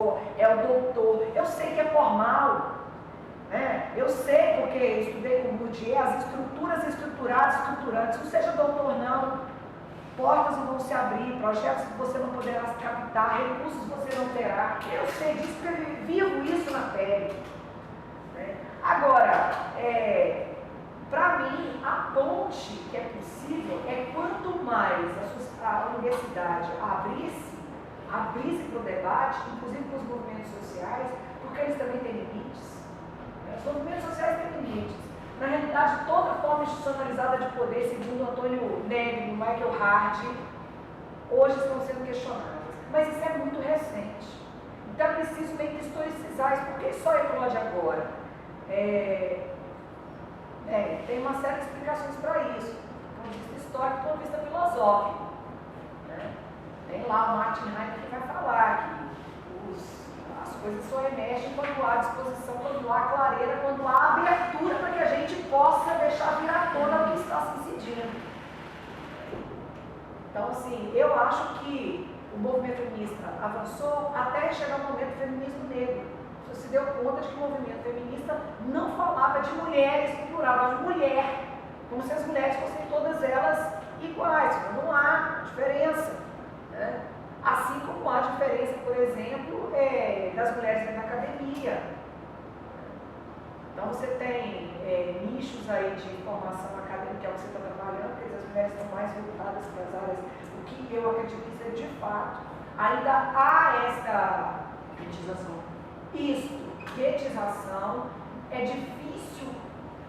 professor, é o doutor. Eu sei que é formal, né? Eu sei porque estudei com Bourdieu, as estruturas estruturadas, estruturantes. Não seja doutor, não. Portas não vão se abrir, projetos que você não poderá captar, recursos você não terá. Eu sei disso porque eu vivo isso na pele. Né? Agora, para mim, a ponte que é possível é quanto mais a universidade abrisse para o debate, inclusive com os movimentos sociais, porque eles também têm limites. Os movimentos sociais têm limites. Na realidade, toda forma institucionalizada de poder, segundo Antônio Negri e Michael Hardy, hoje estão sendo questionadas. Mas isso é muito recente. Então é preciso meio que historicizar isso. Por que só eclode agora? Tem uma série de explicações para isso. Do ponto de vista histórico, do ponto de vista filosófico. Né? Tem lá o Martin Heidegger que vai falar que as coisas só emergem quando há disposição, quando há clareira, quando há abertura para que a gente possa deixar vir à tona o que está se incidindo. Então, assim, eu acho que o movimento feminista avançou até chegar o momento do feminismo negro. Você se deu conta de que o movimento feminista não falava de mulheres no plural, mas de mulher, como se as mulheres fossem todas elas iguais, não há diferença. Né? Assim como há diferença, por exemplo, das mulheres dentro da academia. Então você tem nichos aí de formação acadêmica, que é o que você está trabalhando, porque as mulheres estão mais voltadas para as áreas, o que eu acredito que seja de fato. Ainda há essa Guetização. Isso, guetização. É difícil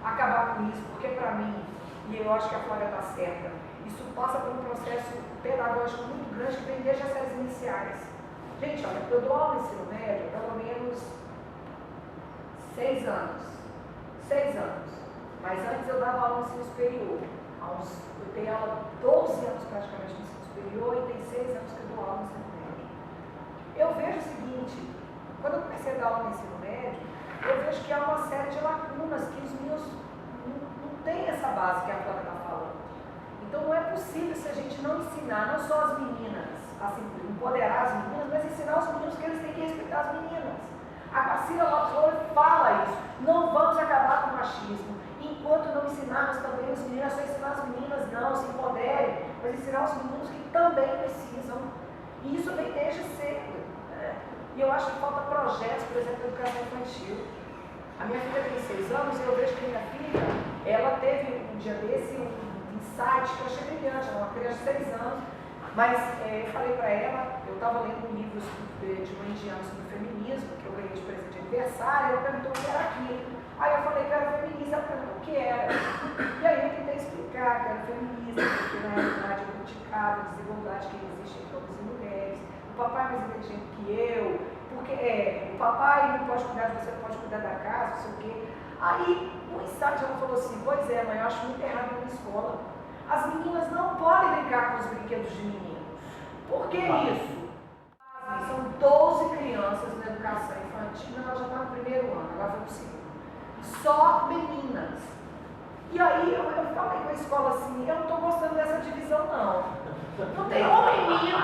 acabar com isso, porque para mim, e eu acho que a Flávia está certa, isso passa por um processo pedagógico muito grande que vem desde as séries iniciais. Gente, olha, eu dou aula no ensino médio há pelo menos 6 anos. 6 anos. Mas antes eu dava aula no ensino superior. Eu tenho aula 12 anos praticamente no ensino superior e tem 6 anos que eu dou aula no ensino médio. Eu vejo o seguinte, quando eu comecei a dar aula no ensino médio, eu vejo que há uma série de lacunas que os meninos não têm essa base que a Flávia está falando. Então não é possível se a gente não ensinar, não só as meninas, assim, empoderar as meninas, mas ensinar os meninos que eles têm que respeitar as meninas. A Marcila Lopes fala isso, não vamos acabar com o machismo, enquanto não ensinarmos também os meninos, só ensinar as meninas, não, se empoderem, mas ensinar os meninos que também precisam. E isso vem desde cedo. Né? E eu acho que falta projetos, por exemplo, de educação infantil. A minha filha tem 6 anos e eu vejo que minha filha, ela teve um dia desse um insight que eu achei brilhante, ela é uma criança de 6 anos, mas eu falei para ela, eu estava lendo um livro de uma indiana sobre feminismo, que eu ganhei de presente de aniversário, ela perguntou o que era aquilo. Aí eu falei que era feminista, ela perguntou o que era. E aí eu tentei explicar que era feminista, porque na realidade eu criticava a desigualdade que existe entre homens e mulheres. O papai é mais inteligente que eu, porque o papai não pode cuidar de você, não pode cuidar da casa, não sei o quê. Aí, um instante ela falou assim, pois é, mãe, eu acho muito errado na escola. As meninas não podem brincar com os brinquedos de meninos. Por que isso? São 12 crianças na educação infantil, ela já está no primeiro ano, agora foi para o segundo. Só meninas. E aí eu falei com a escola assim, eu não estou gostando dessa divisão não. Não tem um menino,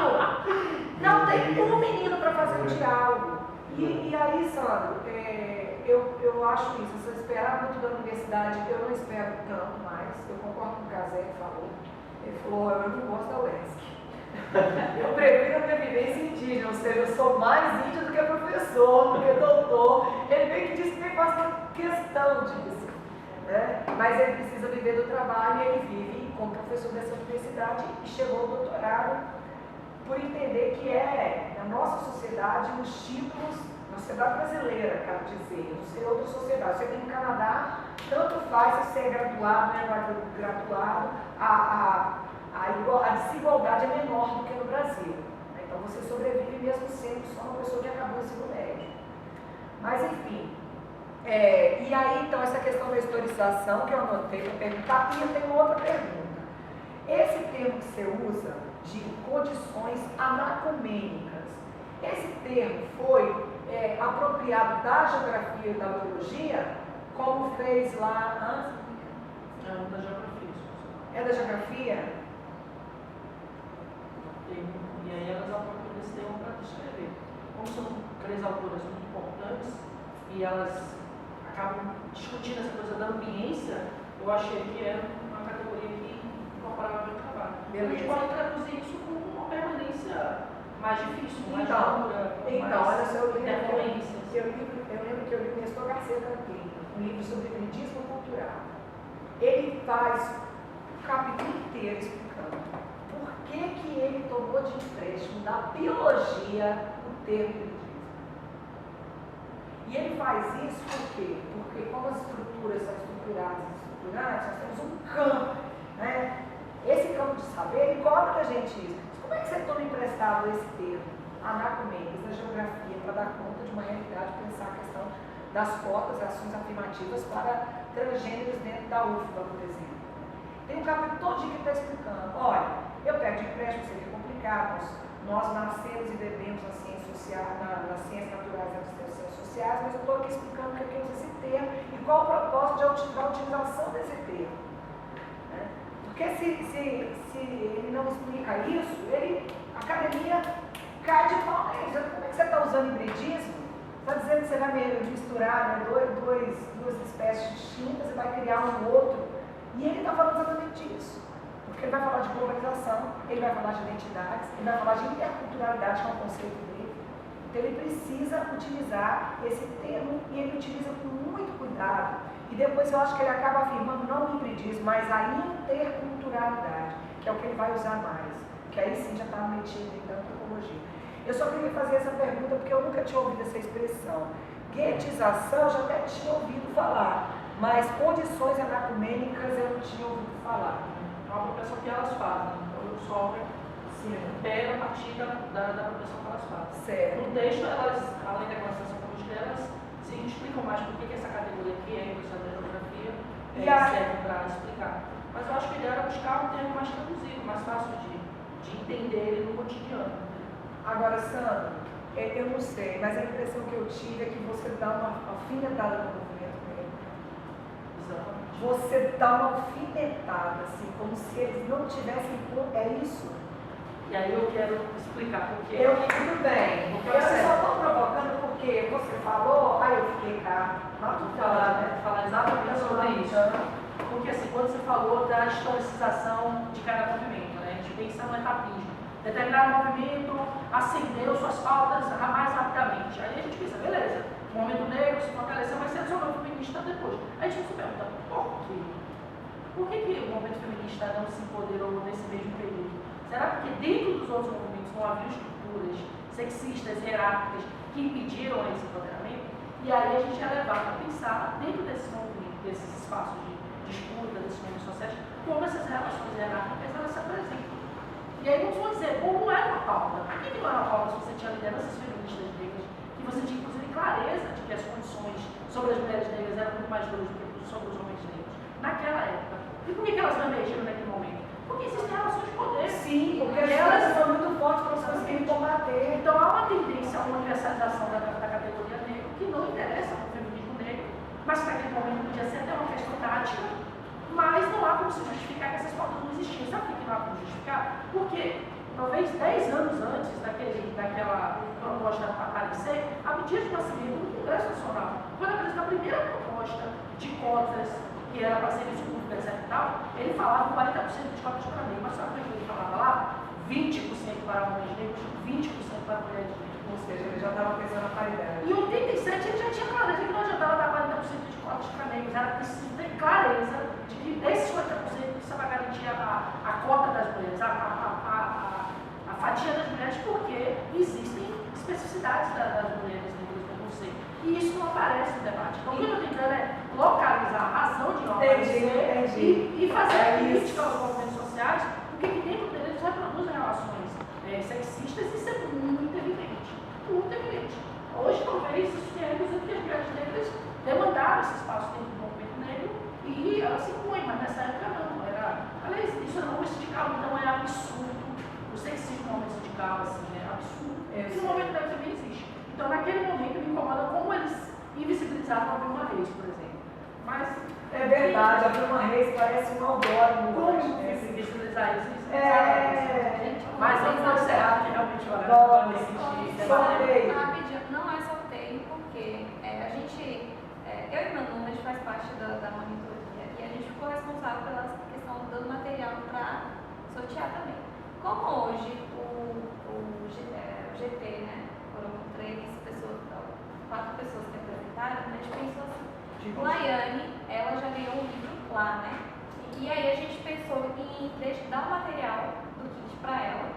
não tem um menino para fazer o diálogo. E aí, Sandro, eu acho isso, se eu esperar muito da universidade, eu não espero tanto mais. Eu concordo com o Casé que falou. Ele falou, eu não gosto da UESC. Eu prefiro a minha vivência indígena, ou seja, eu sou mais índio do que professor, do que doutor. Ele meio que disse que tem bastante questão disso. Né? Mas ele precisa viver do trabalho e ele vive como professor dessa universidade e chegou ao doutorado por entender que na nossa sociedade, nos títulos, na sociedade brasileira, quero dizer, não sei outra sociedade. Você tem no Canadá, tanto faz se você é graduado, não é graduado, a desigualdade é menor do que no Brasil. Né? Então você sobrevive mesmo sendo só uma pessoa que acabou o ensino médio. Mas enfim, e aí então essa questão da historicização que eu anotei para perguntar, e eu tenho outra pergunta. Esse termo que você usa de condições anacomênicas, esse termo foi apropriado da geografia e da biologia, como fez lá antes? É da geografia. É da geografia? E aí elas apropriam esse termo para descrever. como são 3 autoras muito importantes e elas acabam discutindo essa coisa da ambiência, eu achei que era uma categoria que incorporava o meu trabalho. A gente pode traduzir isso como uma permanência mais difícil, mais dura, olha só, eu interferências. lembro que eu li o Nestor Garcia Campinho, um livro sobre hibridismo cultural. Ele faz o capítulo inteiro explicando por que ele tomou de empréstimo da biologia o termo hibridismo. E ele faz isso por quê? Porque como as estruturas são estruturadas e estruturantes, nós temos um campo, né? Esse campo de saber, ele cobra da gente isso. Mas como é que você toma emprestado esse termo, anacomênicos, da geografia, para dar conta de uma realidade, pensar a questão das cotas, ações afirmativas para transgêneros dentro da UFBA, por exemplo? Tem um capítulo todinho que está explicando, olha, eu pego de empréstimo, seria complicado, nós nascemos e vivemos nas ciências sociais, nas ciências naturais e nas ciências sociais, mas eu estou aqui explicando o que usa esse termo e qual o propósito da utilização desse termo. Né? Porque se ele não explica isso, a academia cai de pau nele. Como é que você está usando hibridismo? Você está dizendo que você vai misturar, né, duas espécies distintas e vai criar um outro. E ele está falando exatamente disso. Porque ele vai falar de globalização, ele vai falar de identidades, ele vai falar de interculturalidade, que é um conceito dele. Então ele precisa utilizar esse termo e ele utiliza com muito cuidado. E depois eu acho que ele acaba afirmando não o hibridismo, mas a interculturalidade, que é o que ele vai usar mais. Que aí sim já está metido em antropologia. Eu só queria fazer essa pergunta porque eu nunca tinha ouvido essa expressão. Guetização eu já até tinha ouvido falar, mas condições anacomênicas eu não tinha ouvido falar. É uma proteção que elas fazem. Então, o software pega a partir da proteção que elas fazem. Certo. No texto, elas, além da classificação política, elas se explicam mais por que essa categoria aqui é a da geografia serve para explicar. Mas eu acho que ele era buscar um termo mais traduzido, mais fácil de entender ele no cotidiano. Agora, Sandra, eu não sei, mas a impressão que eu tive é que você dá uma alfinetada no movimento negro. Exatamente. Você dá uma alfinetada, assim, como se eles não tivessem. É isso? E aí eu quero explicar por quê. Tudo bem. Eu só estou provocando porque você falou, aí eu fiquei cá. Falar exatamente sobre isso. Porque assim, quando você falou da historicização de cada movimento, né? A gente pensa no etapismo. Determinado movimento ascendeu suas pautas mais rapidamente. Aí a gente pensa, beleza, o movimento negro se fortaleceu, mas se adicionou o feminista depois. Aí a gente se pergunta, por quê? Por que o movimento feminista não se empoderou nesse mesmo período? Será porque dentro dos outros movimentos não havia estruturas sexistas, hierárquicas, que impediram esse empoderamento? E aí a gente é levado a pensar, dentro desses movimentos, desses espaços de disputa, desses movimentos sociais, como essas relações hierárquicas elas se apresentam. E aí vamos dizer, bom, não era uma pauta. Por que não era uma pauta se você tinha lideranças feministas negras, que você tinha inclusive clareza de que as condições sobre as mulheres negras eram muito mais duras do que sobre os homens negros, naquela época? E por que elas não emergiram naquele momento? Porque existem relações de poder. Sim, porque elas são muito fortes para você conseguir combater. Então há uma tendência a uma universalização da categoria negra que não interessa para o feminismo negro, mas que naquele momento podia ser até uma questão tática, mas não há como se justificar que essas pautas não existiam. Sabe por que não há como justificar? Porque talvez 10 anos antes daquela proposta aparecer, a medida de nascimento do Congresso Nacional, quando apresentou a primeira proposta de cotas, que era para serviço público, etc. e tal, ele falava 40% de cotas para negros. Mas sabe o que ele falava lá? 20% para homens negros, 20% para mulheres negras. Ou seja, ele já estava pensando na paridade. Em 87 ele já tinha clareza que não adiantava dar 40% de cotas para negros, era preciso ter clareza de que desses 50% precisava garantir a cota das mulheres, a fatia das mulheres, porque existem especificidades das mulheres negras no conceito. E isso não aparece no debate. Então o que eu estou tentando é localizar a razão de não aparecer e fazer a crítica aos movimentos sociais, porque aqui dentro deles reproduzem relações sexistas e isso é muito evidente. Muito evidente. Hoje, talvez, isso tenha reduzido que as mulheres negras demandaram esse espaço dentro do movimento negro e elas se impõem, mas nessa época não. Aliás, isso é um homem sindical, então é absurdo. O sexismo no homem sindical, assim, é absurdo. E no momento negro também existe. Então, naquele momento, me incomoda como eles invisibilizaram a Vilma Reis, por exemplo. Mas É verdade, a Vilma Reis parece um outdoor no como Nordeste. visualizar isso? É. Mas vamos encerrar, que realmente agora Vamos. assistir. Sorteio. Rapidinho, não é sorteio, porque a gente, eu e meu Nuno, a gente faz parte da monitoria e a gente ficou responsável pela questão do material para sortear também. Como hoje o GT, né, foram 4 pessoas que apresentaram, a gente pensou assim, Laiane, ela já ganhou um livro lá, né, e aí a gente pensou em dar o material do kit para ela,